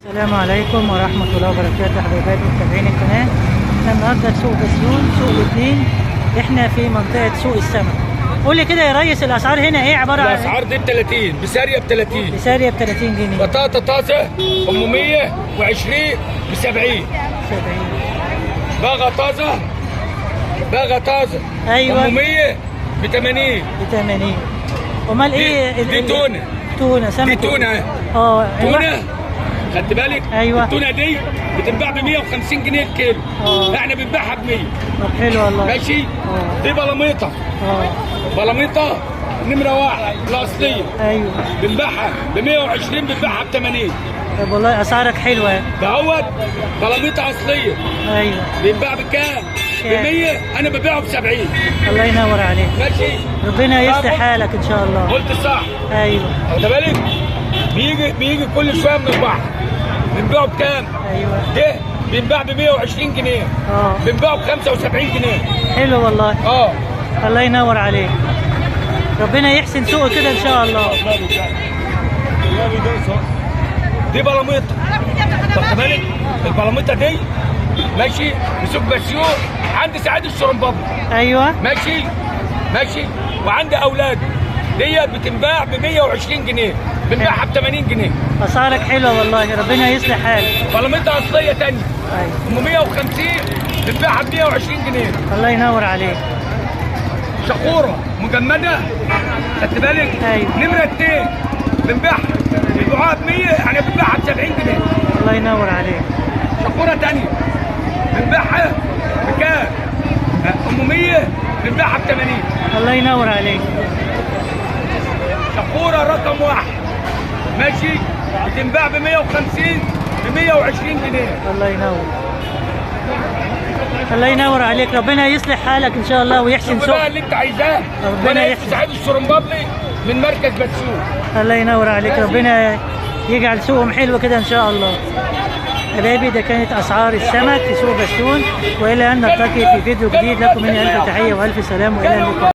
السلام عليكم ورحمة الله وبركاته حبايبي متابعين القناة. احنا النهارده في سوق بسيون سوق الاثنين، احنا في منطقة سوق السمك. قول لي كده يا ريس، الاسعار هنا ايه عبارة عن؟ الاسعار دي ب 30، بسارية ب 30، بسارية ب 30 جنيه، بطاطا طازة 820 ب 70، 70، باغا طازة ايوه 800 ب 80، ب 80. امال ايه دي تونة، تونة سمك، دي تونة تونة. خدت بالك؟ ايوه التونة دي بتنباع ب 150 جنيه الكيلو، احنا بنبيعها ب 100. طب حلو والله. ماشي. دي بلاميطة، بلاميطة نمرة 1 الأصلية، ايوه بنبيعها ب 120، بنبيعها ب 80. طب والله اسعارك حلوة. دهوت بلاميطة أصلية، ايوه بيتباع بكام؟ ب 100، انا ببيعه ب 70. الله ينور عليك، ماشي. ربنا يصلح حالك ان شاء الله. قلت صح. ايوه واخد بالك؟ بيجي كل شويه من البحر، بنبيعه بكام؟ ايوه ده بينباع ب 120 جنيه، بنبيعه ب 75 جنيه. حلو والله. الله ينور عليك، ربنا يحسن سوقه كده ان شاء الله. دي بلاميطه، واخد بالك؟ البلاميطه دي ماشي بسوق بسيون عند سعيد الشرنبابي. ايوه ماشي. وعندي اولاد ديت بتنباع ب 120 جنيه، بنبيعها ب 80 جنيه. اسعارك حلوه والله، ربنا يصلح حالك. بلاميطه اصليه ثانيه ايوه 150، بنبيعها ب 120 جنيه. الله ينور عليك. شقوره مجمده، خدت بالك؟ ايوه نمره 2 بنبيعها ب 100، يعني بنبيعها ب 70 جنيه. الله ينور عليك. شقوره ثانيه بنبيعها بكام؟ 800، بنبيعها ب 80. الله ينور عليك. شقوره رقم 1 ماشي، بتنباع ب 150، ب 120 جنيه. الله ينور عليك، ربنا يصلح حالك ان شاء الله ويحسن سوقك. بقى اللي انت عايزاه، ربنا يحسن. سعيد الشرنبابي من مركز بسيون. الله ينور عليك، ربنا يجعل سوقهم حلو كده ان شاء الله. حبايبي ده كانت اسعار السمك في سوق بسيون، والى ان نلتقي في فيديو جديد، لكم مني الف تحيه والف سلام والى اللقاء.